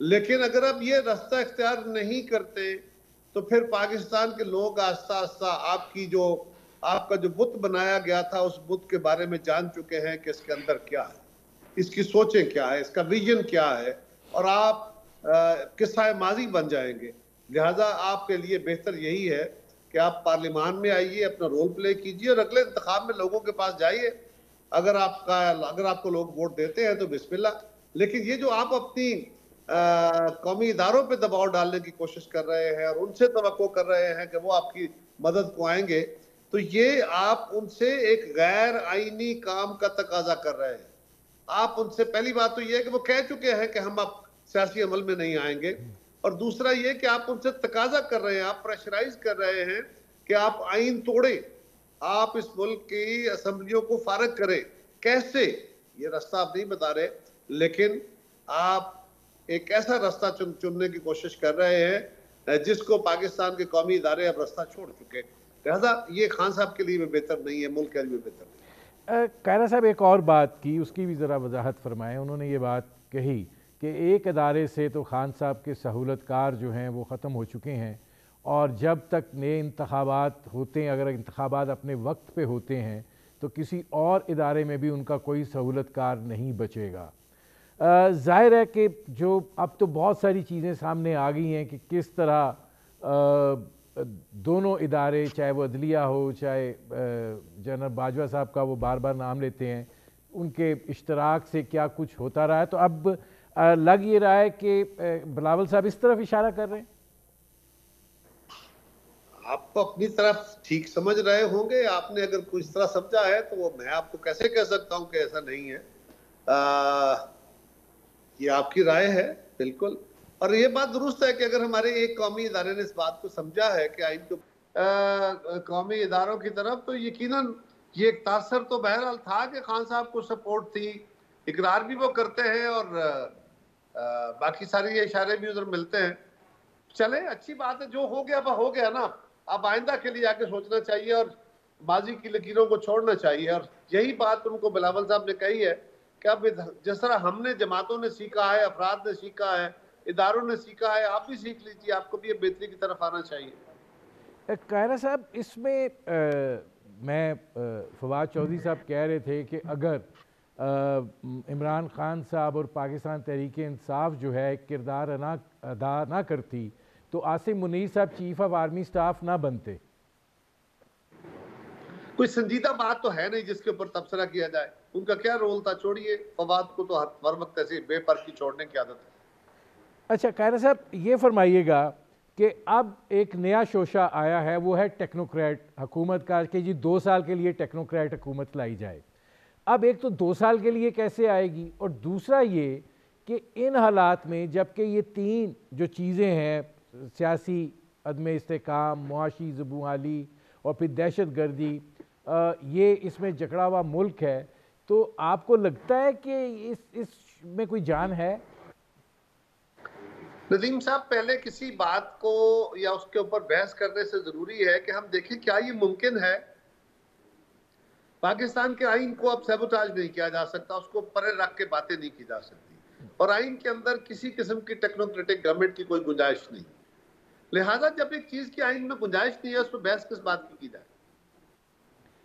لیکن اگر آپ یہ راستہ اختیار نہیں کرتے تو پھر پاکستان کے لوگ آہستہ آہستہ آپ کا جو بت بنایا گیا تھا اس بت کے بارے میں جان چکے ہیں کہ اس کے اندر کیا ہے، اس کی سوچیں کیا ہے، اس کا ویژن کیا ہے، اور آپ قصہ ماضی بن جائیں گے۔ لہٰذا آپ کے لیے بہتر یہی ہے کہ آپ پارلیمان میں آئیے، اپنا رول پلے کیجیے اور اگلے انتخاب میں لوگوں کے پاس جائیے۔ اگر آپ کو لوگ ووٹ دیتے ہیں تو بسم اللہ، لیکن یہ جو آپ اپنی قومی اداروں پہ دباؤ ڈالنے کی کوشش کر رہے ہیں اور ان سے توقع کر رہے ہیں کہ وہ آپ کی مدد کو آئیں گے، تو یہ آپ ان سے ایک غیر آئینی کام کا تقاضا کر رہے ہیں۔ آپ ان سے پہلی بات تو یہ ہے کہ وہ کہہ چکے ہیں کہ ہم اب سیاسی عمل میں نہیں آئیں گے، اور دوسرا یہ کہ آپ ان سے تقاضا کر رہے ہیں، آپ پریشرائز کر رہے ہیں کہ آپ آئین توڑیں، آپ اس ملک کی اسمبلیوں کو فارغ کریں۔ کیسے؟ یہ راستہ آپ نہیں بتا رہے، لیکن آپ ایک ایسا راستہ چننے کی کوشش کر رہے ہیں جس کو پاکستان کے قومی ادارے اب راستہ چھوڑ چکے، لہذا یہ خان صاحب کے لیے بھی بہتر نہیں ہے، ملک کے لیے بھی بہتر نہیں ہے۔ قائرہ صاحب ایک اور بات کی، اس کی بھی ذرا وضاحت فرمائیں۔ انہوں نے یہ بات کہی کہ ایک ادارے سے تو خان صاحب کے سہولت کار جو ہیں وہ ختم ہو چکے ہیں، اور جب تک نئے انتخابات ہوتے ہیں، اگر انتخابات اپنے وقت پہ ہوتے ہیں تو کسی اور ادارے میں بھی ان کا کوئی سہولت کار نہیں بچے گا۔ ظاہر ہے کہ جو اب تو بہت ساری چیزیں سامنے آ گئی ہیں کہ کس طرح دونوں ادارے، چاہے وہ عدلیہ ہو، چاہے جنرل باجوہ صاحب کا وہ بار بار نام لیتے ہیں، ان کے اشتراک سے کیا کچھ ہوتا رہا ہے، تو اب لگ یہ رہا ہے کہ بلاول صاحب اس طرف اشارہ کر رہے ہیں۔ آپ کو اپنی طرف ٹھیک سمجھ رہے ہوں گے، آپ نے اگر کوئی اس طرح سمجھا ہے تو وہ میں آپ کو کیسے کہہ سکتا ہوں کہ ایسا نہیں ہے۔ یہ آپ کی رائے ہے بالکل، اور یہ بات درست ہے کہ اگر ہمارے ایک قومی ادارے نے اس بات کو سمجھا ہے کہ آئین کو قومی اداروں کی طرف، تو یقیناً یہ ایک تاثر تو بہرحال تھا کہ خان صاحب کو سپورٹ تھی، اقرار بھی وہ کرتے ہیں اور باقی ساری یہ اشارے بھی ادھر ملتے ہیں۔ چلے اچھی بات ہے، جو ہو گیا وہ ہو گیا نا، اب آئندہ کے لیے آگے سوچنا چاہیے اور ماضی کی لکیروں کو چھوڑنا چاہیے، اور یہی بات ان کو بلاول صاحب نے کہی ہے کہ اب جس طرح ہم نے، جماعتوں نے سیکھا ہے، افراد نے سیکھا ہے، اداروں نے سیکھا ہے، آپ بھی سیکھ لیجیے، آپ کو بھی اب بہتری کی طرف آنا چاہیے۔ قائرہ صاحب اس میں میں فواد چودھری صاحب کہہ رہے تھے کہ اگر عمران خان صاحب اور پاکستان تحریک انصاف جو ہے کردار ادا نہ کرتی تو عاصم منیر صاحب چیف آف آرمی سٹاف نہ بنتے۔ کوئی سنجیدہ بات تو ہے نہیں جس کے اوپر تبصرہ کیا جائے، ان کا کیا رول تھا، چھوڑیے، فواد کو تو ہر وقت ایسے بے پرکی چھوڑنے کی عادت ہے۔ اچھا قائرہ صاحب یہ فرمائیے گا کہ اب ایک نیا شوشہ آیا ہے، وہ ہے ٹیکنوکریٹ حکومت کا، کہ جی 2 سال کے لیے ٹیکنوکریٹ حکومت لائی جائے۔ اب ایک تو 2 سال کے لیے کیسے آئے گی، اور دوسرا یہ کہ ان حالات میں جبکہ یہ 3 جو چیزیں ہیں، سیاسی عدم استحکام، معاشی زبوں اور پھر دہشت گردی، یہ اس میں جکڑا ہوا ملک ہے، تو آپ کو لگتا ہے کہ اس میں کوئی جان ہے؟ ندیم صاحب، پہلے کسی بات کو یا اس کے اوپر بحث کرنے سے ضروری ہے کہ ہم دیکھیں کیا یہ ممکن ہے۔ پاکستان کے آئین کو اب سیبوتاج نہیں کیا جا سکتا، اس کو پرے رکھ کے باتیں نہیں کی جا سکتی، اور آئین کے اندر کسی قسم کی ٹیکنوکریٹک گورنمنٹ کی کوئی گنجائش نہیں، لہٰذا جب ایک چیز کی آئین میں گنجائش نہیں ہے اس پہ بحث کس بات کی جائے۔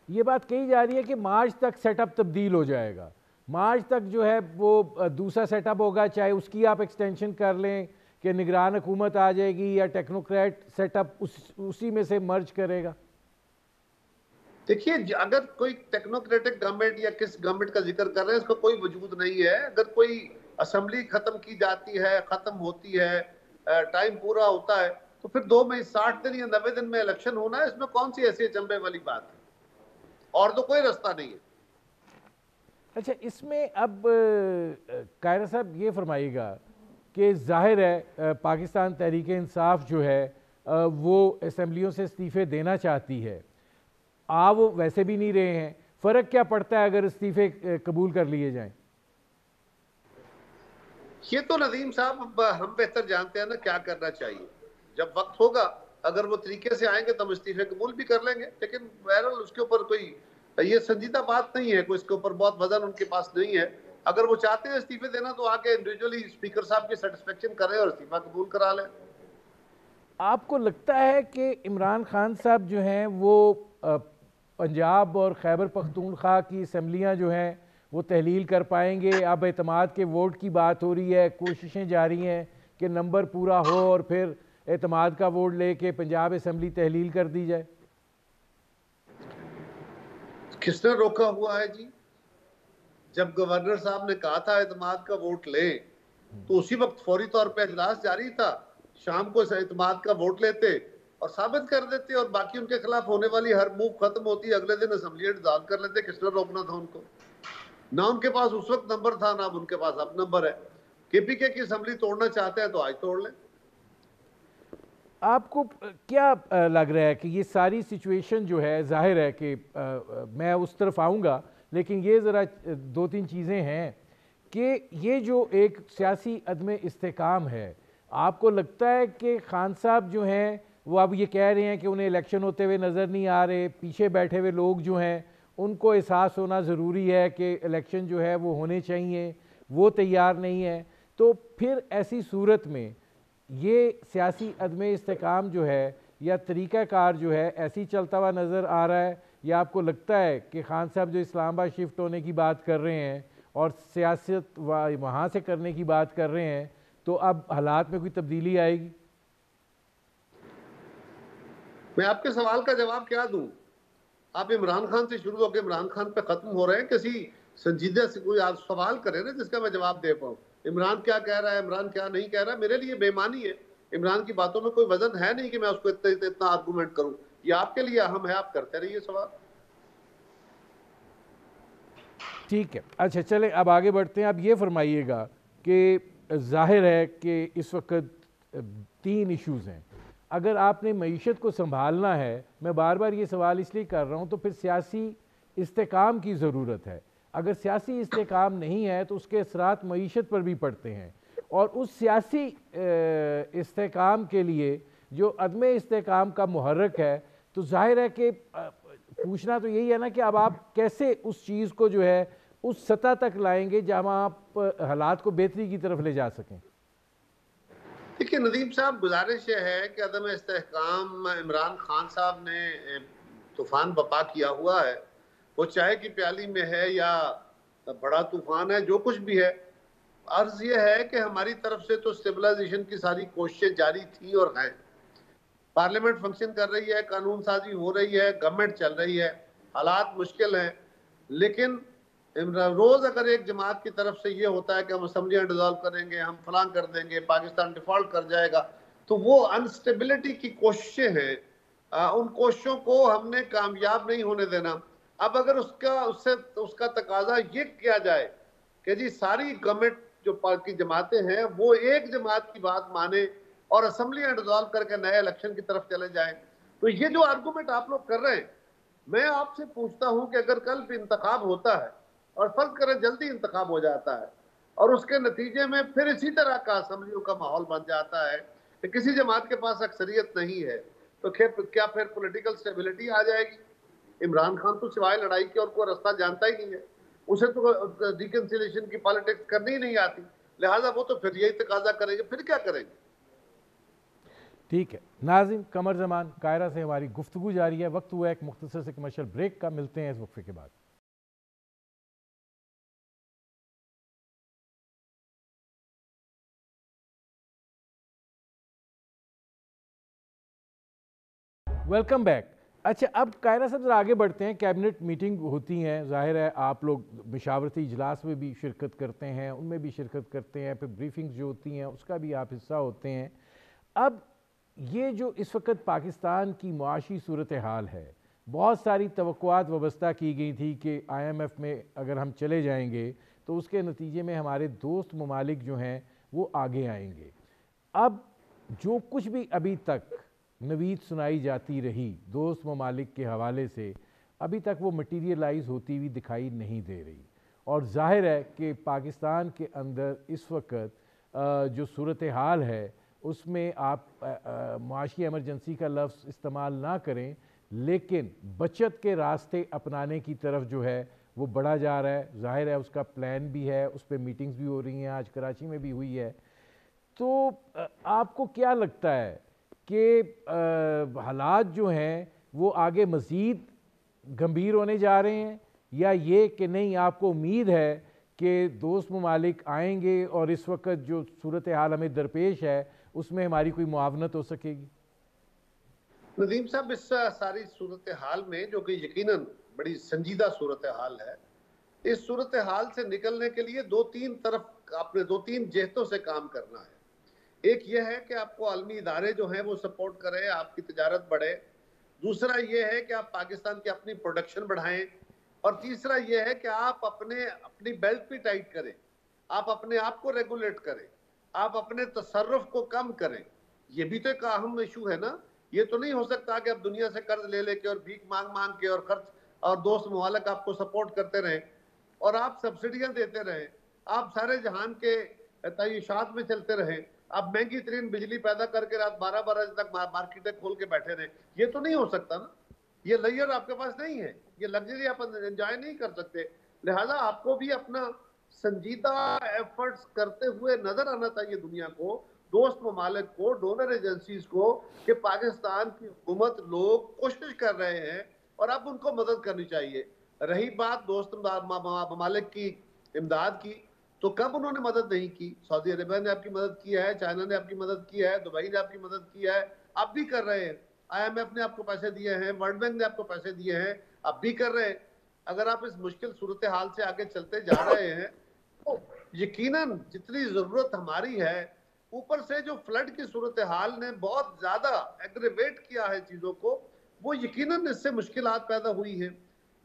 یہ بات کہی جا رہی ہے کہ مارچ تک سیٹ اپ تبدیل ہو جائے گا، مارچ تک جو ہے وہ دوسرا سیٹ اپ ہوگا، چاہے اس کی آپ ایکسٹینشن کر لیں کہ نگران حکومت آ جائے گی یا ٹیکنوکریٹ سیٹ اپ اسی میں سے مرج کرے گا۔ دیکھیے اگر کوئی ٹیکنوکریٹک گورنمنٹ یا کس گورنمنٹ کا ذکر کر رہے ہیں، اس کا کوئی وجود نہیں ہے۔ اگر کوئی اسمبلی ختم کی جاتی ہے، ختم ہوتی ہے، ٹائم پورا ہوتا ہے، تو پھر 2 میں 60 دن یا 90 دن میں الیکشن ہونا ہے، اس میں کون سی ایسی چمبے والی بات ہے، اور تو کوئی راستہ نہیں ہے۔ اچھا اس میں اب قائرہ صاحب یہ فرمائیے گا کہ ظاہر ہے پاکستان تحریک انصاف جو ہے وہ اسمبلیوں سے استعفے دینا چاہتی ہے، وہ ویسے بھی نہیں رہے ہیں، فرق کیا پڑتا ہے اگر استعفے قبول کر لیے جائیں؟ یہ تو ندیم صاحب ہم بہتر جانتے ہیں نا کیا کرنا چاہیے، جب وقت ہوگا اگر وہ طریقے سے آئیں گے تو ہم استعفے قبول بھی کر لیں گے، لیکن بہرحال اس کے اوپر کوئی یہ سنجیدہ بات نہیں ہے، کوئی اس کے اوپر بہت وزن ان کے پاس نہیں ہے، اگر وہ چاہتے ہیں استعفے دینا تو آ کے انڈیویجولی اسپیکر صاحب کی سیٹسفیکشن کریں اور استعفیٰ قبول کرا لیں. آپ کو لگتا ہے کہ عمران خان صاحب جو ہیں وہ پنجاب اور خیبر پختونخوا کی اسمبلیاں جو ہیں وہ تحلیل کر پائیں گے؟ اب اعتماد کے ووٹ کی بات ہو رہی ہے، کوششیں جاری ہیں کہ نمبر پورا ہو اور پھر اعتماد کا ووٹ لے کے پنجاب اسمبلی تحلیل کر دی جائے. کس نے روکا ہوا ہے جی؟ جب گورنر صاحب نے کہا تھا اعتماد کا ووٹ لیں تو اسی وقت فوری طور پہ اجلاس جاری تھا، شام کو اعتماد کا ووٹ لیتے اور ثابت کر دیتے اور باقی ان کے خلاف ہونے والی ہر موو ختم ہوتی، اگلے دن اسمبلی ڈسالو کر لیتے. کس نے روکنا تھا ان کو؟ نہ ان کے پاس اس وقت نمبر تھا، نہ اب ان کے پاس اب نمبر ہے. کے پی کے کی اسمبلی توڑنا چاہتے ہیں تو آج توڑ لیں. آپ کو کیا لگ رہا ہے کہ یہ ساری سچویشن جو ہے، ظاہر ہے کہ میں اس طرف آؤں گا، لیکن یہ ذرا دو تین چیزیں ہیں کہ یہ جو ایک سیاسی عدم استحکام ہے، آپ کو لگتا ہے کہ خان صاحب جو ہیں وہ اب یہ کہہ رہے ہیں کہ انہیں الیکشن ہوتے ہوئے نظر نہیں آ رہے، پیچھے بیٹھے ہوئے لوگ جو ہیں ان کو احساس ہونا ضروری ہے کہ الیکشن جو ہے وہ ہونے چاہیے، وہ تیار نہیں ہے، تو پھر ایسی صورت میں یہ سیاسی عدم استحکام جو ہے یا طریقہ کار جو ہے ایسی چلتا ہوا نظر آ رہا ہے، یا آپ کو لگتا ہے کہ خان صاحب جو اسلام آباد شفٹ ہونے کی بات کر رہے ہیں اور سیاست وہاں سے کرنے کی بات کر رہے ہیں تو اب حالات میں کوئی تبدیلی آئے گی؟ میں آپ کے سوال کا جواب کیا دوں؟ آپ عمران خان سے شروع ہو کے عمران خان پہ ختم ہو رہے ہیں. کسی سنجیدہ سے کوئی آپ سوال کرے نا جس کا میں جواب دے پاؤں. عمران کیا کہہ رہا ہے، عمران کیا نہیں کہہ رہا، میرے لیے بے معنی ہے. عمران کی باتوں میں کوئی وزن ہے نہیں کہ میں اس کو اتنا آرگومنٹ کروں. یہ آپ کے لیے اہم ہے، آپ کرتے رہیے سوال. ٹھیک ہے، اچھا چلیں اب آگے بڑھتے ہیں. اب یہ فرمائیے گا کہ ظاہر ہے کہ اس وقت تین ایشوز ہیں. اگر آپ نے معیشت کو سنبھالنا ہے، میں بار بار یہ سوال اس لیے کر رہا ہوں، تو پھر سیاسی استحکام کی ضرورت ہے. اگر سیاسی استحکام نہیں ہے تو اس کے اثرات معیشت پر بھی پڑتے ہیں، اور اس سیاسی استحکام کے لیے جو عدم استحکام کا محرک ہے، تو ظاہر ہے کہ پوچھنا تو یہی ہے نا کہ اب آپ کیسے اس چیز کو جو ہے اس سطح تک لائیں گے جہاں آپ حالات کو بہتری کی طرف لے جا سکیں. دیکھیے ندیم صاحب، گزارش یہ ہے کہ عدم استحکام عمران خان صاحب نے طوفان بپا کیا ہوا ہے. وہ چائے کی پیالی میں ہے یا بڑا طوفان ہے، جو کچھ بھی ہے. عرض یہ ہے کہ ہماری طرف سے تو اسٹیبلائزیشن کی ساری کوششیں جاری تھیں اور ہیں. پارلیمنٹ فنکشن کر رہی ہے، قانون سازی ہو رہی ہے، گورنمنٹ چل رہی ہے، حالات مشکل ہیں. لیکن روز اگر ایک جماعت کی طرف سے یہ ہوتا ہے کہ ہم اسمبلیاں ڈیزالو کریں گے، ہم فلاں کر دیں گے، پاکستان ڈیفالٹ کر جائے گا، تو وہ انسٹیبلٹی کی کوششیں ہیں. ان کوششوں کو ہم نے کامیاب نہیں ہونے دینا. اب اگر اس کا تقاضا یہ کیا جائے کہ جی ساری گورنمنٹ جو کی جماعتیں ہیں وہ ایک جماعت کی بات مانے اور اسمبلیاں ڈیزالو کر کے نئے الیکشن کی طرف چلے جائیں، تو یہ جو آرگومنٹ آپ لوگ کر رہے ہیں، میں آپ سے پوچھتا ہوں کہ اگر کل بھی انتخاب ہوتا ہے اور فرض کریں جلدی انتخاب ہو جاتا ہے اور اس کے نتیجے میں پھر اسی طرح کا اسمبلیوں کا ماحول بن جاتا ہے کہ کسی جماعت کے پاس اکثریت نہیں ہے، تو کیا پھر پولیٹیکل سٹیبلٹی آ جائے گی؟ عمران خان تو سوائے لڑائی کے اور کوئی رستہ جانتا ہی نہیں ہے. اسے تو ریکنسیلیشن کی پالیٹکس کرنی ہی نہیں آتی، لہٰذا وہ تو پھر یہی تقاضا کریں گے. پھر کیا کریں گے؟ ٹھیک ہے ناظرین، قمر زمان قاہرہ سے ہماری گفتگو جاری ہے. وقت ہوا ایک مختصر سے کمرشل بریک کا، ملتے ہیں اس وقفے کے بعد. Welcome back. اچھا اب قاہرہ صاحب ذرا آگے بڑھتے ہیں. کیبنٹ میٹنگ ہوتی ہیں، ظاہر ہے آپ لوگ مشاورتی اجلاس میں بھی شرکت کرتے ہیں، ان میں بھی شرکت کرتے ہیں، پھر بریفنگز جو ہوتی ہیں اس کا بھی آپ حصہ ہوتے ہیں. اب یہ جو اس وقت پاکستان کی معاشی صورتحال ہے، بہت ساری توقعات وابستہ کی گئی تھی کہ آئی ایم ایف میں اگر ہم چلے جائیں گے تو اس کے نتیجے میں ہمارے دوست ممالک جو ہیں وہ آگے آئیں گے. اب جو کچھ بھی ابھی تک نوید سنائی جاتی رہی دوست ممالک کے حوالے سے، ابھی تک وہ مٹیریلائز ہوتی ہوئی دکھائی نہیں دے رہی. اور ظاہر ہے کہ پاکستان کے اندر اس وقت جو صورتحال ہے اس میں آپ معاشی ایمرجنسی کا لفظ استعمال نہ کریں، لیکن بچت کے راستے اپنانے کی طرف جو ہے وہ بڑھا جا رہا ہے، ظاہر ہے اس کا پلان بھی ہے، اس پہ میٹنگز بھی ہو رہی ہیں، آج کراچی میں بھی ہوئی ہے. تو آپ کو کیا لگتا ہے کہ حالات جو ہیں وہ آگے مزید گمبھیر ہونے جا رہے ہیں، یا یہ کہ نہیں آپ کو امید ہے کہ دوست ممالک آئیں گے اور اس وقت جو صورتحال ہمیں درپیش ہے اس میں ہماری کوئی معاونت ہو سکے گی؟ ندیم صاحب، اس ساری صورتحال میں جو کہ یقیناً بڑی سنجیدہ صورتحال ہے، اس صورتحال سے نکلنے کے لیے دو تین جہتوں سے کام کرنا ہے. ایک یہ ہے کہ آپ کو عالمی ادارے جو ہیں وہ سپورٹ کریں، آپ کی تجارت بڑھے. دوسرا یہ ہے کہ آپ پاکستان کی اپنی پروڈکشن بڑھائیں. اور تیسرا یہ ہے کہ آپ اپنی بیلٹ بھی ٹائٹ کریں، آپ اپنے آپ کو ریگولیٹ کریں، آپ اپنے تصرف کو کم کریں. یہ بھی تو ایک اہم ایشو ہے نا. یہ تو نہیں ہو سکتا کہ آپ دنیا سے قرض لے لے کے اور بھیک مانگ مانگ کے اور خرچ اور دوست ممالک آپ کو سپورٹ کرتے رہیں اور آپ سبسڈیاں دیتے رہیں، آپ سارے جہان کے تعیشات میں چلتے رہیں، آپ مہنگی ترین بجلی پیدا کر کے رات 12 بجے تک مارکیٹیں کھول کے بیٹھے رہیں. یہ تو نہیں ہو سکتا نا. یہ لیئر آپ کے پاس نہیں ہے، یہ لگژری آپ انجوائے نہیں کر سکتے. لہذا آپ کو بھی اپنا سنجیدہ ایفرٹس کرتے ہوئے نظر آنا چاہیے دنیا کو، دوست ممالک کو، ڈونر ایجنسیز کو، کہ پاکستان کی حکومت لوگ کوشش کر رہے ہیں اور اب ان کو مدد کرنی چاہیے. رہی بات دوست ممالک کی امداد کی، تو کب انہوں نے مدد نہیں کی؟ سعودی عربیہ نے آپ کی مدد کی ہے، چائنا نے آپ کی مدد کی ہے، دبئی نے آپ کی مدد کی ہے، اب بھی کر رہے ہیں. آئی ایم ایف نے آپ کو پیسے دیے ہیں، ورلڈ بینک نے آپ کو پیسے دیے ہیں، اب بھی کر رہے ہیں. اگر آپ اس مشکل صورتحال سے آگے چلتے جا رہے ہیں تو یقیناً جتنی ضرورت ہماری ہے، اوپر سے جو فلڈ کی صورتحال نے بہت زیادہ ایگریویٹ کیا ہے چیزوں کو، وہ یقیناً اس سے مشکلات پیدا ہوئی ہیں.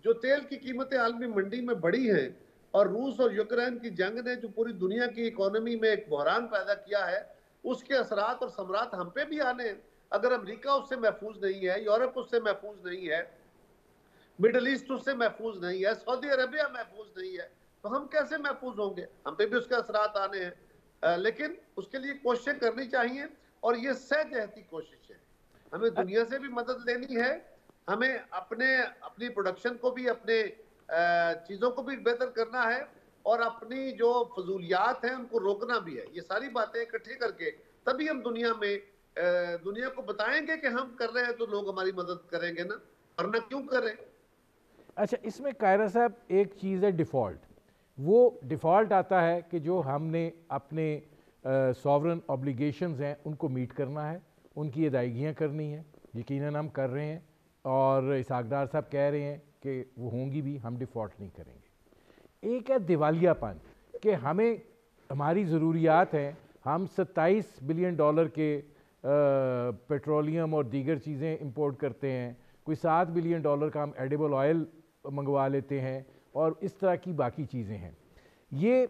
جو تیل کی قیمتیں عالمی منڈی میں بڑھی ہیں اور روس اور یوکرین کی جنگ نے جو پوری دنیا کی اکانومی میں ایک بحران پیدا کیا ہے، اس کے اثرات اور ثمرات ہم پہ بھی آنے ہیں. اگر امریکہ اس سے محفوظ نہیں ہے، یورپ اس سے محفوظ نہیں ہے، مڈل ایسٹ اس سے محفوظ نہیں ہے، سعودی عربیہ محفوظ نہیں ہے، تو ہم کیسے محفوظ ہوں گے؟ ہم پہ بھی اس کے اثرات آنے ہیں. لیکن اس کے لیے کوششیں کرنی چاہیے، اور یہ سہ جہتی کوشش ہے. ہمیں دنیا سے بھی مدد لینی ہے، ہمیں اپنی پروڈکشن کو بھی، اپنے چیزوں کو بھی بہتر کرنا ہے، اور اپنی جو فضولیات ہیں ان کو روکنا بھی ہے. یہ ساری باتیں اکٹھے کر کے تبھی ہم دنیا کو بتائیں گے کہ ہم کر رہے ہیں تو لوگ ہماری مدد کریں گے نا، ورنہ کیوں کریں؟ اچھا، اس میں قاہرہ صاحب ایک چیز ہے ڈیفالٹ. وہ ڈیفالٹ آتا ہے کہ جو ہم نے اپنے سوورن اوبلیگیشنز ہیں ان کو میٹ کرنا ہے، ان کی ادائیگیاں کرنی ہیں. یقیناً ہم کر رہے ہیں، اور اسحاق ڈار صاحب کہہ رہے ہیں کہ وہ ہوں گی بھی، ہم ڈیفالٹ نہیں کریں گے. ایک ہے دیوالیہ پن، کہ ہماری ضروریات ہیں، ہم $27 بلین کے پیٹرولیم اور دیگر چیزیں امپورٹ کرتے ہیں، کوئی $7 بلین کا ہم ایڈیبل آئل منگوا لیتے ہیں، اور اس طرح کی باقی چیزیں ہیں. یہ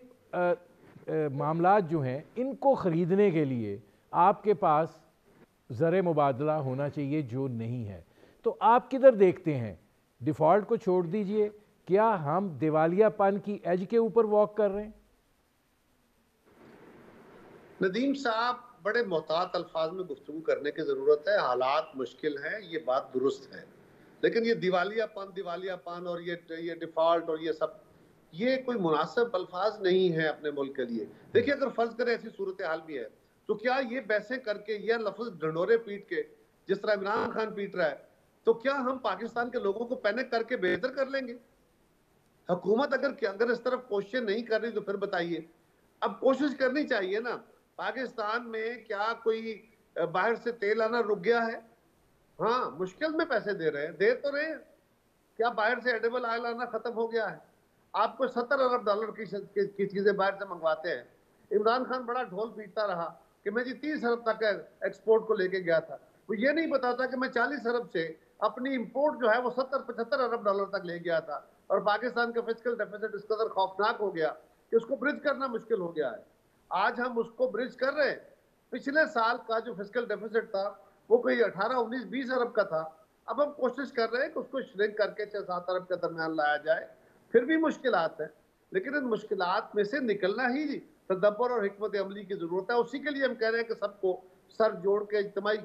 معاملات جو ہیں ان کو خریدنے کے لیے آپ کے پاس زر مبادلہ ہونا چاہیے، جو نہیں ہے. تو آپ کدھر دیکھتے ہیں؟ ڈیفالٹ کو چھوڑ دیجئے، کیا ہم دیوالیہ پن کی ایج کے اوپر واک کر رہے ہیں؟ ندیم صاحب، بڑے محتاط الفاظ میں گفتگو کرنے کی ضرورت ہے. حالات مشکل ہیں، یہ بات درست ہے، لیکن یہ دیوالیہ پن اور یہ ڈیفالٹ اور یہ سب، یہ کوئی مناسب الفاظ نہیں ہے اپنے ملک کے لیے. دیکھیں، اگر فرض کریں ایسی صورتحال بھی ہے تو کیا یہ بحثیں کر کے، یہ لفظ ڈھنڈورے پیٹ کے جس طرح عمران خان پیٹ رہا ہے، تو کیا ہم پاکستان کے لوگوں کو پینک کر کے بہتر کر لیں گے؟ حکومت اگر اس طرف کوششیں نہیں کر رہی تو پھر بتائیے. اب کوشش کرنی چاہیے نا. پاکستان میں کیا کوئی باہر سے تیل آنا رک گیا ہے؟ ہاں، مشکل میں پیسے دے تو رہے ہیں. کیا باہر سے ایڈیبل آئل آنا ختم ہو گیا ہے؟ آپ کو $70 ارب کی چیزیں باہر سے منگواتے ہیں. عمران خان بڑا ڈھول پیٹتا رہا کہ میں 30 ارب تک ایکسپورٹ کو لے کے گیا تھا. وہ یہ نہیں بتاتا کہ میں 40 ارب سے اپنی امپورٹ جو ہے وہ $70-75 ارب تک لے گیا تھا، اور پاکستان کا فسکل ڈیفیسٹ اس قدر خوفناک ہو گیا کہ اس کو برج کرنا مشکل ہو گیا ہے. آج ہم اس کو برج کر رہے ہیں. پچھلے سال کا جو فسکل ڈیفیسٹ تھا وہ کوئی 18-19-20 ارب کا تھا. اب ہم کوشش کر رہے ہیں کہ اس کو شرنک کر کے 6-7 ارب کے درمیان لایا جائے. پھر بھی مشکلات ہیں، لیکن ان مشکلات میں سے نکلنا ہی تدبر اور حکمت عملی کی ضرورت ہے. اسی کے لیے ہم کہہ رہے ہیں کہ سب کو سر جوڑ کے اجتماعی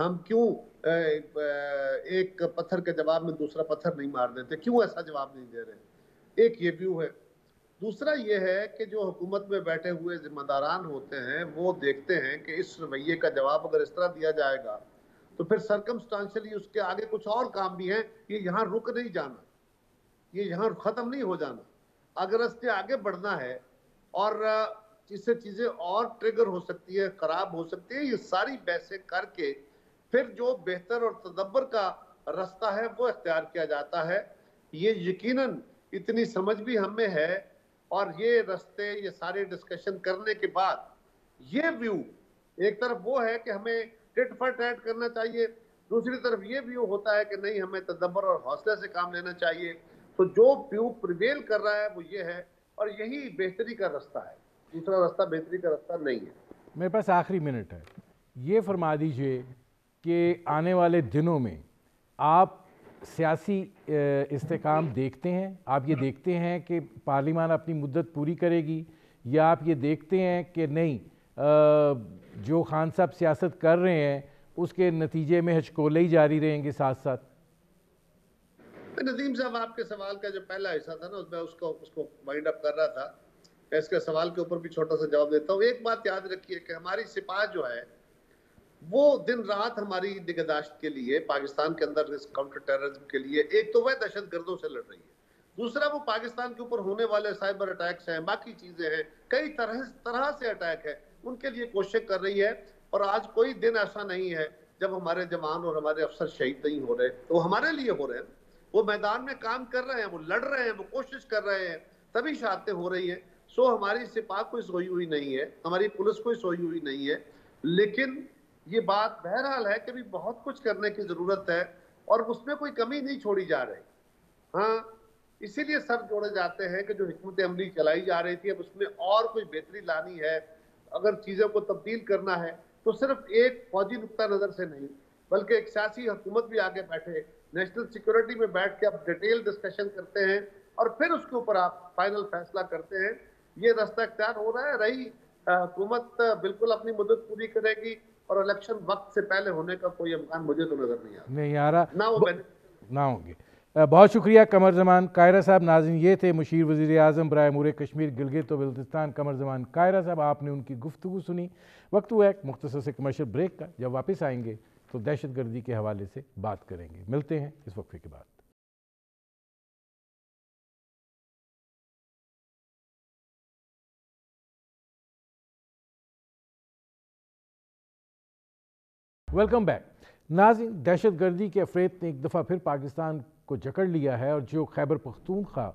ہم کیوں ایک پتھر کے جواب میں دوسرا پتھر نہیں مار دیتے, کیوں ایسا جواب نہیں دے رہے؟ ایک یہ ویو ہے. دوسرا یہ ہے کہ جو حکومت میں بیٹھے ہوئے ذمہ داران ہوتے ہیں وہ دیکھتے ہیں کہ اس رویے کا جواب اگر اس طرح دیا جائے گا تو پھر سرکمسٹانشلی اس کے آگے کچھ اور کام بھی ہیں, یہ یہاں رک نہیں جانا, یہ یہاں ختم نہیں ہو جانا. اگر اس سے آگے بڑھنا ہے اور اس سے چیزیں اور ٹریگر ہو سکتی ہے, خراب ہو سکتی ہے, یہ ساری بحثیں کر کے پھر جو بہتر اور تدبر کا رستہ ہے وہ اختیار کیا جاتا ہے. یہ یقیناً اتنی سمجھ بھی ہم میں ہے, اور یہ رستے یہ سارے ڈسکشن کرنے کے بعد یہ ویو ایک طرف وہ ہے کہ ہمیں ٹٹ فار ٹیٹ کرنا چاہیے, دوسری طرف یہ ویو ہوتا ہے کہ نہیں ہمیں تدبر اور حوصلے سے کام لینا چاہیے. تو جو ویو پریویل کر رہا ہے وہ یہ ہے, اور یہی بہتری کا رستہ ہے, دوسرا رستہ بہتری کا رستہ نہیں ہے. میرے پاس آخری منٹ ہے, یہ فرما دیجئے کہ آنے والے دنوں میں آپ سیاسی استحکام دیکھتے ہیں, آپ یہ دیکھتے ہیں کہ پارلیمان اپنی مدت پوری کرے گی, یا آپ یہ دیکھتے ہیں کہ نہیں جو خان صاحب سیاست کر رہے ہیں اس کے نتیجے میں ہچکولے ہی جاری رہیں گے ساتھ ساتھ؟ ندیم صاحب, آپ کے سوال کا جو پہلا حصہ تھا نا میں اس کو وائنڈ اپ کر رہا تھا, اس کے سوال کے اوپر بھی چھوٹا سا جواب دیتا ہوں. ایک بات یاد رکھیے کہ ہماری سپاہ جو ہے وہ دن رات ہماری نگہداشت کے لیے پاکستان کے اندر اس کاؤنٹر ٹیررزم کے لیے, ایک تو وہ دہشت گردوں سے لڑ رہی ہے, دوسرا وہ پاکستان کے اوپر ہونے والے سائبر اٹیکس ہیں, باقی چیزیں ہیں, کئی طرح سے اٹیک ہے, ان کے لیے کوشش کر رہی ہے. اور آج کوئی دن ایسا نہیں ہے جب ہمارے جوان اور ہمارے افسر شہید نہیں ہو رہے, تو وہ ہمارے لیے ہو رہے ہیں, وہ میدان میں کام کر رہے ہیں, وہ لڑ رہے ہیں, وہ کوشش کر رہے ہیں, تبھی شہادتیں ہو رہی ہیں. سو ہماری سپاہ کوئی سوئی ہوئی نہیں ہے, ہماری پولیس کوئی سوئی ہوئی نہیں ہے, لیکن یہ بات بہرحال ہے کہ بھی بہت کچھ کرنے کی ضرورت ہے, اور اس میں کوئی کمی نہیں چھوڑی جا رہی. ہاں, اسی لیے سر جوڑے جاتے ہیں کہ جو حکمت عملی چلائی جا رہی تھی اب اس میں اور کوئی بہتری لانی ہے, اگر چیزوں کو تبدیل کرنا ہے تو صرف ایک فوجی نقطہ نظر سے نہیں بلکہ ایک سیاسی حکومت بھی آگے بیٹھے, نیشنل سیکورٹی میں بیٹھ کے آپ ڈیٹیل ڈسکشن کرتے ہیں اور پھر اس کے اوپر آپ فائنل فیصلہ کرتے ہیں. یہ راستہ اختیار ہو رہا ہے. رہی حکومت بالکل اپنی مدت پوری کرے گی اور الیکشن وقت سے پہلے ہونے کا کوئی امکان مجھے تو نظر نہیں آ رہا, نہ وہ نہ ہوں گے. بہت شکریہ قمر زمان قاہرہ صاحب. ناظرین, یہ تھے مشیر وزیر اعظم برائے امور کشمیر گلگت و بلتستان قمر زمان قاہرہ صاحب. آپ نے ان کی گفتگو سنی. وقت ہوا ایک مختصر سے کمرشل بریک کا, جب واپس آئیں گے تو دہشت گردی کے حوالے سے بات کریں گے. ملتے ہیں اس وقفے کے بعد. Welcome back. ناظرین, دہشت گردی کے افریت نے ایک دفعہ پھر پاکستان کو جکڑ لیا ہے, اور جو خیبر پختونخوا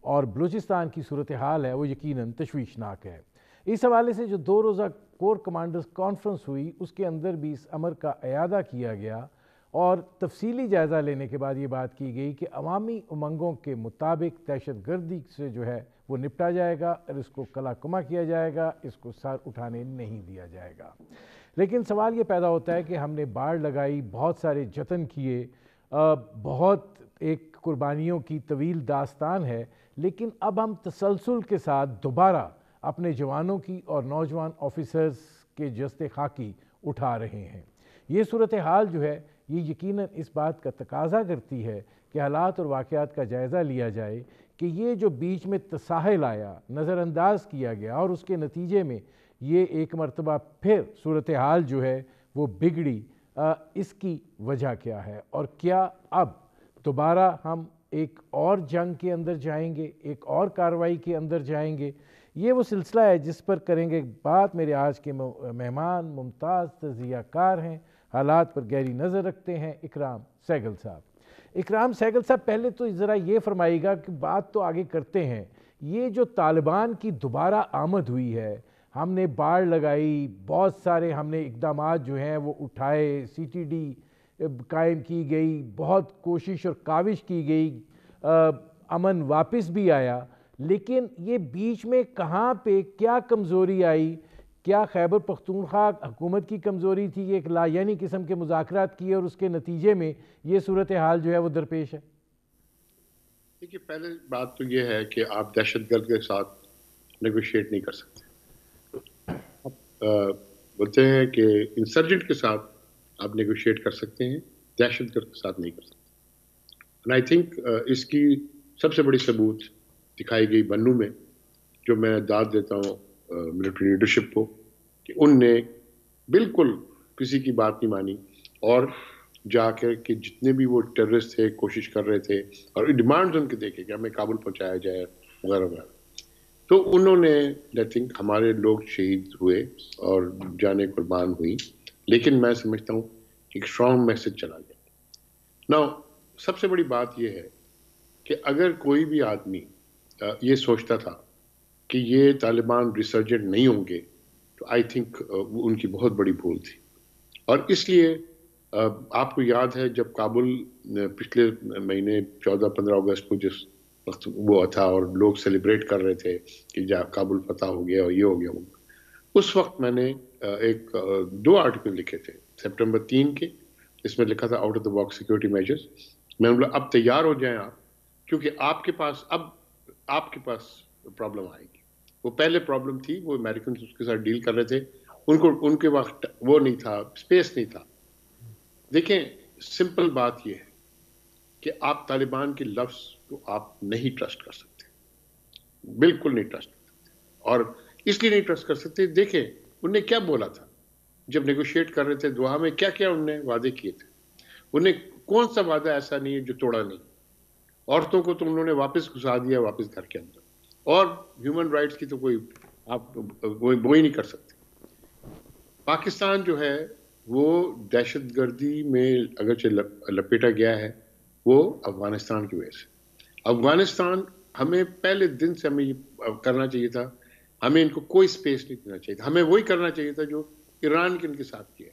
اور بلوچستان کی صورتحال ہے وہ یقیناً تشویشناک ہے. اس حوالے سے جو 2 روزہ کور کمانڈرز کانفرنس ہوئی اس کے اندر بھی اس امر کا اعادہ کیا گیا, اور تفصیلی جائزہ لینے کے بعد یہ بات کی گئی کہ عوامی امنگوں کے مطابق دہشت گردی سے جو ہے وہ نپٹا جائے گا, اور اس کو کلا کما کیا جائے گا, اس کو سر اٹھانے نہیں دیا جائے گا. لیکن سوال یہ پیدا ہوتا ہے کہ ہم نے باڑ لگائی, بہت سارے جتن کیے, بہت ایک قربانیوں کی طویل داستان ہے, لیکن اب ہم تسلسل کے ساتھ دوبارہ اپنے جوانوں کی اور نوجوان آفیسرز کے جسد خاکی اٹھا رہے ہیں. یہ صورتحال جو ہے یہ یقیناً اس بات کا تقاضا کرتی ہے کہ حالات اور واقعات کا جائزہ لیا جائے کہ یہ جو بیچ میں تساہل آیا, نظر انداز کیا گیا, اور اس کے نتیجے میں یہ ایک مرتبہ پھر صورتحال جو ہے وہ بگڑی, اس کی وجہ کیا ہے, اور کیا اب دوبارہ ہم ایک اور جنگ کے اندر جائیں گے, ایک اور کارروائی کے اندر جائیں گے. یہ وہ سلسلہ ہے جس پر کریں گے بات. میرے آج کے مہمان ممتاز تجزیہ کار ہیں, حالات پر گہری نظر رکھتے ہیں, اکرام سہگل صاحب. اکرام سہگل صاحب, پہلے تو ذرا یہ فرمائیے گا کہ بات تو آگے کرتے ہیں, یہ جو طالبان کی دوبارہ آمد ہوئی ہے, ہم نے باڑ لگائی, بہت سارے ہم نے اقدامات جو ہیں وہ اٹھائے, سی ٹی ڈی قائم کی گئی, بہت کوشش اور کاوش کی گئی, امن واپس بھی آیا, لیکن یہ بیچ میں کہاں پہ کیا کمزوری آئی؟ کیا خیبر پختونخوا حکومت کی کمزوری تھی, یہ ایک لا یعنی قسم کے مذاکرات کیے اور اس کے نتیجے میں یہ صورتحال جو ہے وہ درپیش ہے؟ دیکھیے, پہلے بات تو یہ ہے کہ آپ دہشت گرد کے ساتھ نیگوشیٹ نہیں کر سکتے. بولتے ہیں کہ انسرجنٹ کے ساتھ آپ نیگوشیٹ کر سکتے ہیں, دہشت گرد کے ساتھ نہیں کر سکتے. اینڈ آئی تھنک اس کی سب سے بڑی ثبوت دکھائی گئی بنو میں, جو میں داد دیتا ہوں ملٹری لیڈرشپ کو کہ ان نے بالکل کسی کی بات نہیں مانی, اور جا کر کہ جتنے بھی وہ ٹیررسٹ تھے کوشش کر رہے تھے اور ڈیمانڈز ان کے دیکھے کہ ہمیں کابل پہنچایا جائے وغیرہ وغیرہ, تو انہوں نے آئی تھنک ہمارے لوگ شہید ہوئے اور جانیں قربان ہوئی, لیکن میں سمجھتا ہوں ایک اسٹرانگ میسج چلا گیا. ناؤ سب سے بڑی بات یہ ہے کہ اگر کوئی بھی آدمی یہ سوچتا تھا کہ یہ طالبان ریسرجنٹ نہیں ہوں گے, تو آئی تھنک ان کی بہت بڑی بھول تھی. اور اس لیے آپ کو یاد ہے جب کابل پچھلے مہینے 14-15 اگست کو جس وقت وہ تھا اور لوگ سیلیبریٹ کر رہے تھے کہ کابل فتح ہو گیا اور یہ ہو گیا, اس وقت میں نے 2 آرٹیکل لکھے تھے سپٹمبر 3 کے, اس میں لکھا تھا out of the box security measures. میں نے بولا اب تیار ہو جائیں آپ, کیونکہ آپ کے پاس پرابلم آئے گی. وہ پہلے پرابلم تھی, وہ امریکنز اس کے ساتھ ڈیل کر رہے تھے, ان کے وقت وہ نہیں تھا, اسپیس نہیں تھا. دیکھیں سمپل بات یہ ہے کہ آپ طالبان کے لفظ کو آپ نہیں ٹرسٹ کر سکتے, بالکل نہیں ٹرسٹ کر سکتے. اور اس لیے نہیں ٹرسٹ کر سکتے, دیکھیں انہوں نے کیا بولا تھا جب نیگوشیٹ کر رہے تھے دوحہ میں, کیا کیا انہوں نے وعدے کیے تھے. انہیں کون سا وعدہ ایسا نہیں ہے جو توڑا نہیں. عورتوں کو تو انہوں نے واپس گھسا دیا واپس گھر کے اندر, اور ہیومن رائٹس کی تو کوئی آپ وہ ہی نہیں کر سکتے. پاکستان جو ہے وہ دہشت گردی میں اگرچہ لپیٹا گیا ہے, وہ افغانستان کی وجہ سے. افغانستان ہمیں پہلے دن سے ہمیں یہ کرنا چاہیے تھا, ہمیں ان کو کوئی سپیس نہیں دینا چاہیے تھا. ہمیں وہی کرنا چاہیے تھا جو ایران کے ان کے ساتھ کیا.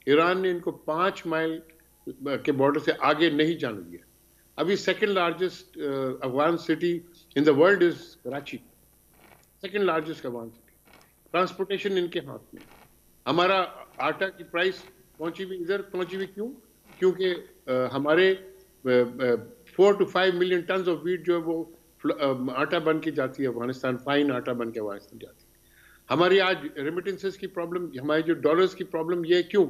ایران نے ان کو 5 مائل کے بارڈر سے آگے نہیں جانے دیا. ابھی second largest Afghan city in the world is Karachi, second largest Afghan city. Transportation ان کے ہاتھ میں. ہمارا آٹا کی پرائس پہنچی ہوئی کیوں؟ کیونکہ ہمارے 4 to 5 million tons of weight جو ہے وہ آٹا بن کے جاتی ہے افغانستان, فائن آٹا بن کے افغانستان جاتی ہے. ہماری آج ریمیٹنسز کی پرابلم, ہماری جو ڈالرز کی پرابلم, یہ کیوں؟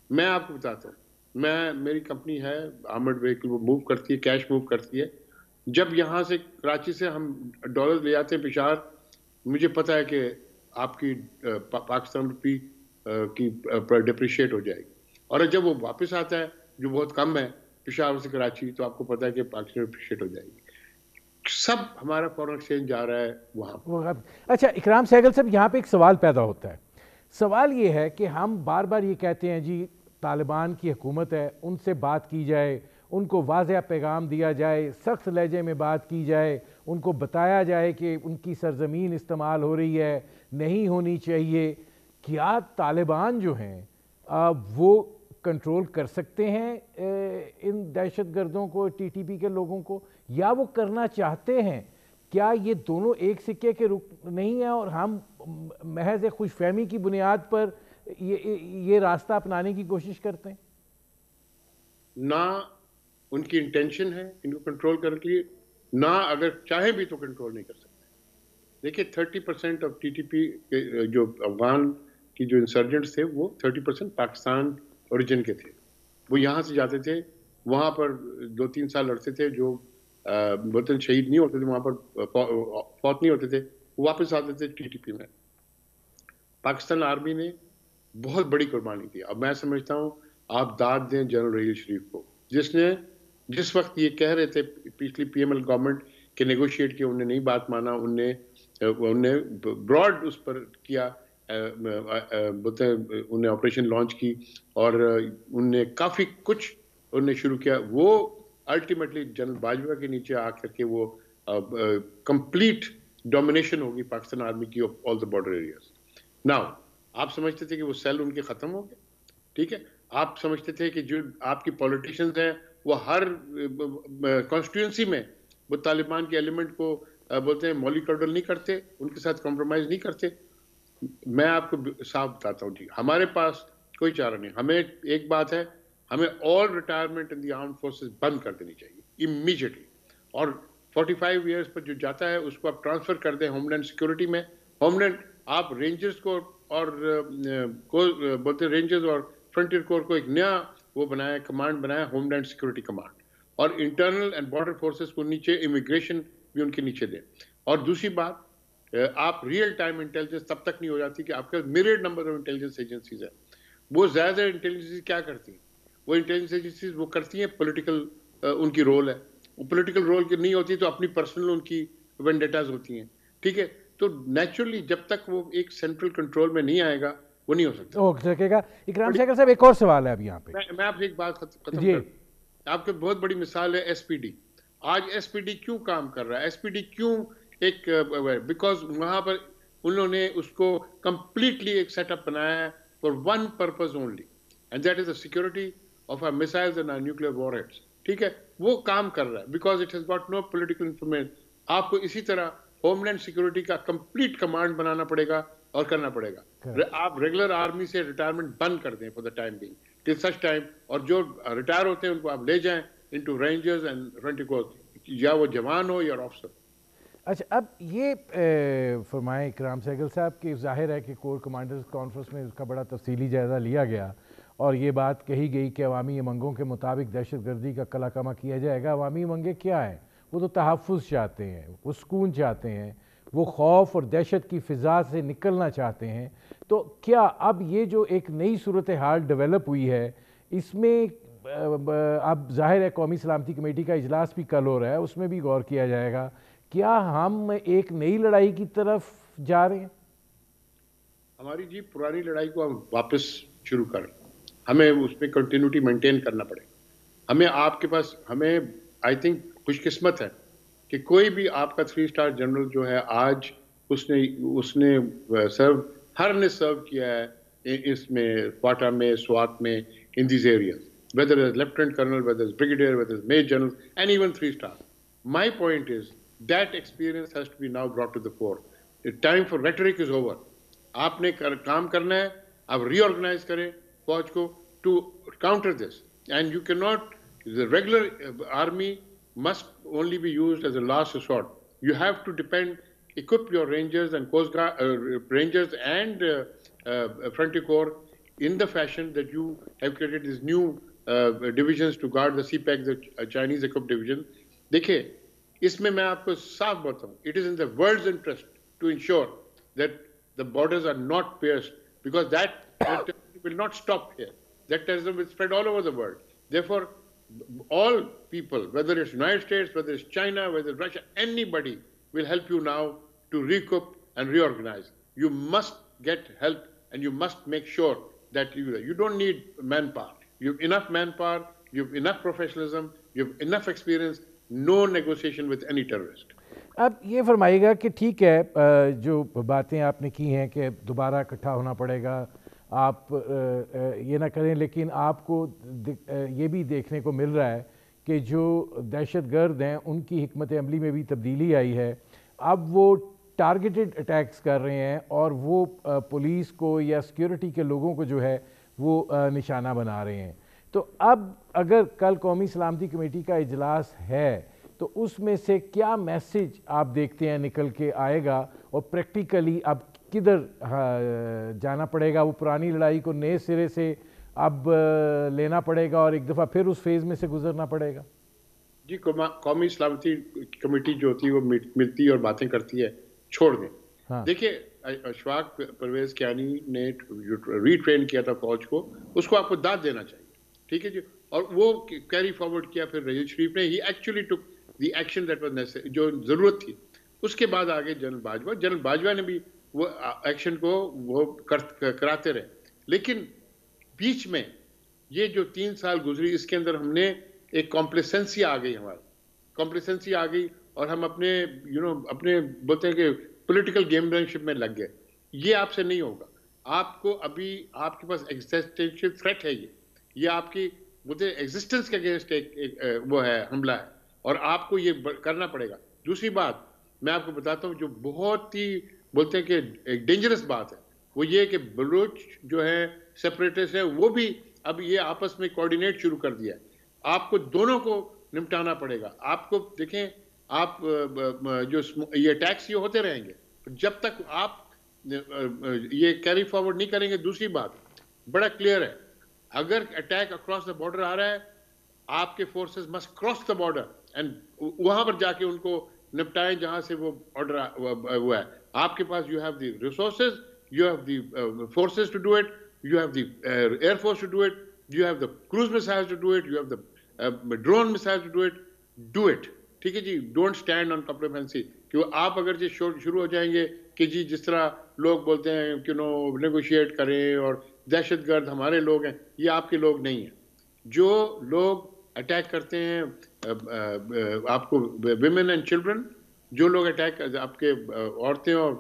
میں آپ کو بتاتا ہوں. میری کمپنی ہے آرمڈ وہیکل, وہ موو کرتی ہے, کیش موو کرتی ہے. جب یہاں سے کراچی سے ہم ڈالر لے آتے ہیں پشاور, مجھے پتا ہے کہ آپ کی پاکستان روپی کی ڈپریشیٹ ہو جائے گی, اور جب وہ واپس آتا ہے جو بہت کم ہے پشاور سے کراچی, تو آپ کو پتا ہے کہ پاکستان ڈپریشیٹ ہو جائے گی. سب ہمارا فورن ایکسچینج جا رہا ہے وہاں. اچھا اکرام سہگل صاحب, یہاں پہ ایک سوال پیدا ہوتا ہے. سوال یہ ہے کہ ہم بار بار یہ کہتے ہیں جی طالبان کی حکومت ہے, ان سے بات کی جائے, ان کو واضح پیغام دیا جائے, سخت لہجے میں بات کی جائے, ان کو بتایا جائے کہ ان کی سرزمین استعمال ہو رہی ہے, نہیں ہونی چاہیے. کیا طالبان جو ہیں وہ کنٹرول کر سکتے ہیں ان دہشت گردوں کو, ٹی ٹی پی کے لوگوں کو, یا وہ کرنا چاہتے ہیں؟ کیا یہ دونوں ایک سکے کے رخ نہیں ہیں اور ہم محض خوش فہمی کی بنیاد پر یہ راستہ اپنانے کی کوشش کرتے ہیں؟ نہ ان کی انٹینشن ہے ان کو کنٹرول کرنے کے لیے, نہ اگر چاہیں بھی تو کنٹرول نہیں کر سکتے. دیکھیں 30% آف ٹی ٹی پی جو افغان کی جو انسرجنٹس تھے وہ 30% پاکستان اوریجن کے تھے. وہ یہاں سے جاتے تھے, وہاں پر 2-3 سال لڑتے تھے, جو وطن شہید نہیں ہوتے تھے, وہاں پر فوت نہیں ہوتے تھے, وہ واپس آتے تھے ٹی ٹی پی میں. پاکستان آرمی نے بہت بڑی قربانی دی. اب میں سمجھتا ہوں آپ داد دیں جنرل رحیل شریف کو, جس وقت یہ کہہ رہے تھے پچھلی پی ایم ایل گورنمنٹ کے نیگوشیٹ کیا, انہوں نے نہیں بات مانا. انہوں نے براڈ اس پر کیا, انہوں نے آپریشن لانچ کی, اور انہوں نے کافی کچھ انہوں نے شروع کیا. وہ الٹیمیٹلی جنرل باجوہ کے نیچے آ کر کے وہ کمپلیٹ ڈومینیشن ہوگی پاکستان آرمی کی of all the border areas. Now آپ سمجھتے تھے کہ وہ سیل ان کے ختم ہو گئے, ٹھیک ہے. آپ سمجھتے تھے کہ جو آپ کی پولیٹیشنز ہیں وہ ہر کانسٹیٹوئنسی میں وہ طالبان کے ایلیمنٹ کو بولتے ہیں مولی کارڈل نہیں کرتے, ان کے ساتھ کمپرومائز نہیں کرتے. میں آپ کو صاف بتاتا ہوں جی, ہمارے پاس کوئی چارہ نہیں. ہمیں ایک بات ہے, ہمیں all retirement in the armed forces بند کر دینی چاہیے امیجیٹلی, اور 45 ایئرس پر جو جاتا ہے اس کو آپ ٹرانسفر کر دیں ہوم لینڈ سیکورٹی میں. ہوم لینڈ آپ رینجرز کو اور بولتے ہیں رینجرز اور فرنٹیئر کور کو ایک نیا وہ بنایا, کمانڈ بنایا, ہوم لینڈ سیکورٹی کمانڈ, اور انٹرنل اینڈ بارڈر فورسز کو نیچے, امیگریشن بھی ان کے نیچے دیں. اور دوسری بات, آپ ریئل ٹائم انٹیلیجنس تب تک نہیں ہو جاتی کہ آپ کے married number of intelligence agencies ہیں. وہ زیادہ انٹیلیجنس کیا کرتی ہیں, وہ انٹیلیجنس ایجنسیز وہ کرتی ہیں پولیٹیکل, ان کی رول ہے, وہ پولیٹیکل رول کی نہیں ہوتی تو اپنی پرسنل ان کی وینڈیٹاز ہوتی ہیں, ٹھیک ہے. تو نیچرلی جب تک وہ ایک سینٹرل کنٹرول میں نہیں آئے گا وہ نہیں ہو سکتا. ہو سکے گا. اکرام سہگل صاحب ایک اور سوال ہے اب یہاں پہ, میں آپ سے ایک بات ختم کر, آپ کے بہت بڑی مثال ہے ایس پی ڈی. آج ایس پی ڈی کیوں کام کر رہا ہے, ایس پی ڈی کیوں ایک, بیکاز وہاں پر انہوں نے اس کو کمپلیٹلی ایک سیٹ اپ بنایا ہے for one purpose only, and that is the security of our missiles and our nuclear warheads, ٹھیک ہے. وہ کام کر رہا ہے because it has got no political information. آپ کو اسی طرح ہوم لینڈ سیکورٹی کا کمپلیٹ کمانڈ بنانا پڑے گا اور کرنا پڑے گا. آپ ریگولر آرمی سے ریٹائرمنٹ بند کر دیں for the time being till such time, اور جو ریٹائر ہوتے ہیں ان کو آپ لے جائیں انٹو رینجرز اینڈ فرنٹیئر کور, یا وہ جوان ہو یا آفسر. اچھا, اب یہ فرمائیں اکرام سہگل صاحب کہ ظاہر ہے کہ کور کمانڈرز کانفرنس میں اس کا بڑا تفصیلی جائزہ لیا گیا اور یہ بات کہی گئی کہ عوامی امنگوں کے مطابق دہشت گردی کا کلا کما کیا جائے گا. عوامی امنگیں کیا ہیں؟ وہ تو تحفظ چاہتے ہیں, وہ سکون چاہتے ہیں, وہ خوف اور دہشت کی فضا سے نکلنا چاہتے ہیں. تو کیا اب یہ جو ایک نئی صورتحال ڈیولپ ہوئی ہے اس میں اب ظاہر ہے قومی سلامتی کمیٹی کا اجلاس بھی کل ہو رہا ہے, اس میں بھی غور کیا جائے گا, کیا ہم ایک نئی لڑائی کی طرف جا رہے ہیں؟ ہماری جی پرانی لڑائی کو ہم واپس شروع کریں, ہمیں اس میں کنٹینیوٹی مینٹین کرنا پڑے. ہمیں آپ کے پاس, ہمیں آئی تھنک خوش قسمت ہے کہ کوئی بھی آپ کا 3 اسٹار جنرل جو ہے آج اس نے سرو, ہر نے سرو کیا ہے اس میں کوٹا میں, سوات میں, in these areas, whether as lieutenant colonel, whether as brigadier, whether as major general, and even 3 star. My point is that experience has to be now brought to the fore. The time for rhetoric is over. آپ نے کام کرنا ہے, آپ ری organise کریں فوج کو to counter this. And you cannot, the regular army must only be used as a last resort. You have to equip your rangers and coast guard, rangers and frontier corps in the fashion that you have created these new divisions to guard the CPEC, the Chinese equipped division. دیکھیں, اس میں آپ کو صاف بتاؤں, it is in the world's interest to ensure that the borders are not pierced, because that will not stop here. That terrorism will spread all over the world. Therefore, all people, whether it's United States, whether it's China, whether it's Russia, anybody will help you now to recoup and reorganize. You must get help, and you must make sure that you don't need manpower. You have enough manpower, you have enough professionalism, you have enough experience, no negotiation with any terrorist. اب یہ فرمائیے گا کہ ٹھیک ہے, جو باتیں آپ نے کی ہیں کہ دوبارہ اکٹھا ہونا پڑے گا, آپ یہ نہ کریں, لیکن آپ کو یہ بھی دیکھنے کو مل رہا ہے کہ جو دہشت گرد ہیں ان کی حکمت عملی میں بھی تبدیلی آئی ہے. اب وہ ٹارگیٹڈ اٹیکس کر رہے ہیں اور وہ پولیس کو یا سیکیورٹی کے لوگوں کو جو ہے وہ نشانہ بنا رہے ہیں. تو اب اگر کل قومی سلامتی کمیٹی کا اجلاس ہے تو اس میں سے کیا میسج آپ دیکھتے ہیں نکل کے آئے گا, اور پریکٹیکلی اب کدھر جانا پڑے گا؟ وہ پرانی لڑائی کو نئے سرے سے اب لینا پڑے گا اور ایک دفعہ پھر اس فیز میں سے گزرنا پڑے گا؟ جی, قومی سلامتی کمیٹی جو ہوتی ہے وہ ملتی اور باتیں کرتی ہے, چھوڑ دیں. دیکھیں, اشفاق پرویز کیانی نے ری ٹرین کیا تھا فوج کو, اس کو آپ کو داد دینا چاہیے, ٹھیک ہے جی, اور وہ کیری فارورڈ کیا پھر رئیس شریف نے. He actually took the action that was necessary, جو ضرورت تھی. اس کے بعد آگے جنرل باجوہ نے بھی وہ ایکشن کو وہ کراتے رہے. لیکن بیچ میں یہ جو 3 سال گزری, اس کے اندر ہم نے ایک کمپلیسنسی آ گئی, ہماری کمپلیسنسی آ گئی, اور ہم اپنے اپنے بولتے ہیں کہ پولیٹیکل گیم شپ میں لگ گئے. یہ آپ سے نہیں ہوگا. آپ کو ابھی آپ کے پاس ایگزسٹینشیل تھریٹ ہے, یہ آپ کی بولتے ہیں ایگزسٹنس کے اگینسٹ ایک وہ ہے, حملہ ہے, اور آپ کو یہ کرنا پڑے گا. دوسری بات میں آپ کو بتاتا ہوں جو بہت ہی بولتے ہیں کہ ایک ڈینجرس بات ہے, وہ یہ کہ بلوچ جو ہے سیپریٹسٹ ہے, وہ بھی اب یہ آپس میں کوارڈینیٹ شروع کر دیا ہے. آپ کو دونوں کو نمٹانا پڑے گا. آپ کو دیکھیں, آپ جو یہ اٹیکس یہ ہوتے رہیں گے جب تک آپ یہ کیری فارورڈ نہیں کریں گے. دوسری بات بڑا کلیئر ہے, اگر اٹیک اکراس دا بارڈر آ رہا ہے, آپ کے forces must cross the border and وہاں پر جا کے ان کو نپٹائیں جہاں سے وہ آرڈر ہوا ہے. آپ کے پاس you have the resources, you have the forces to do it, you have the air force to do it, you have the cruise missiles to do it, you have the drone missiles to do it. ٹھیک ہے جی, don't stand on کمپلیمنسی. کہ آپ اگر جی شروع ہو جائیں گے کہ جی جس طرح لوگ بولتے ہیں کہ نو نیگوشیٹ کریں اور دہشت گرد ہمارے لوگ ہیں, یہ آپ کے لوگ نہیں ہیں. جو لوگ اٹیک کرتے ہیں آپ کو ویمن اینڈ چلڈرن, جو لوگ اٹیک آپ کے عورتیں اور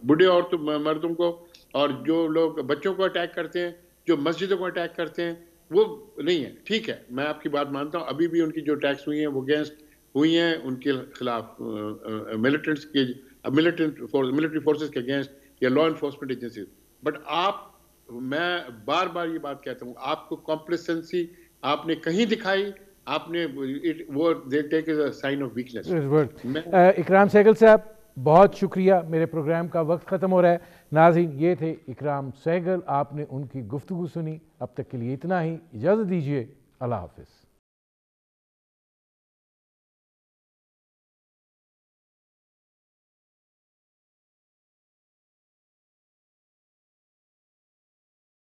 بوڑھے عورتوں مردوں کو, اور جو لوگ بچوں کو اٹیک کرتے ہیں, جو مسجدوں کو اٹیک کرتے ہیں, وہ نہیں ہے. ٹھیک ہے, میں آپ کی بات مانتا ہوں, ابھی بھی ان کی جو اٹیکس ہوئی ہیں وہ اگینسٹ ہوئی ہیں ان کے خلاف ملٹنٹس کے, ملٹری فورسز کے اگینسٹ یا لا انفورسمنٹ ایجنسیز. بٹ آپ, میں بار بار یہ بات کہتا ہوں, آپ کو کمپلیسنسی آپ نے کہیں دکھائی, آپ نے وہ ٹیک از اے سائن آف ویکنیس. اکرام سہگل صاحب بہت شکریہ, میرے پروگرام کا وقت ختم ہو رہا ہے. ناظرین, یہ تھے اکرام سہگل, آپ نے ان کی گفتگو سنی. اب تک کے لیے اتنا ہی, اجازت دیجیے, اللہ حافظ.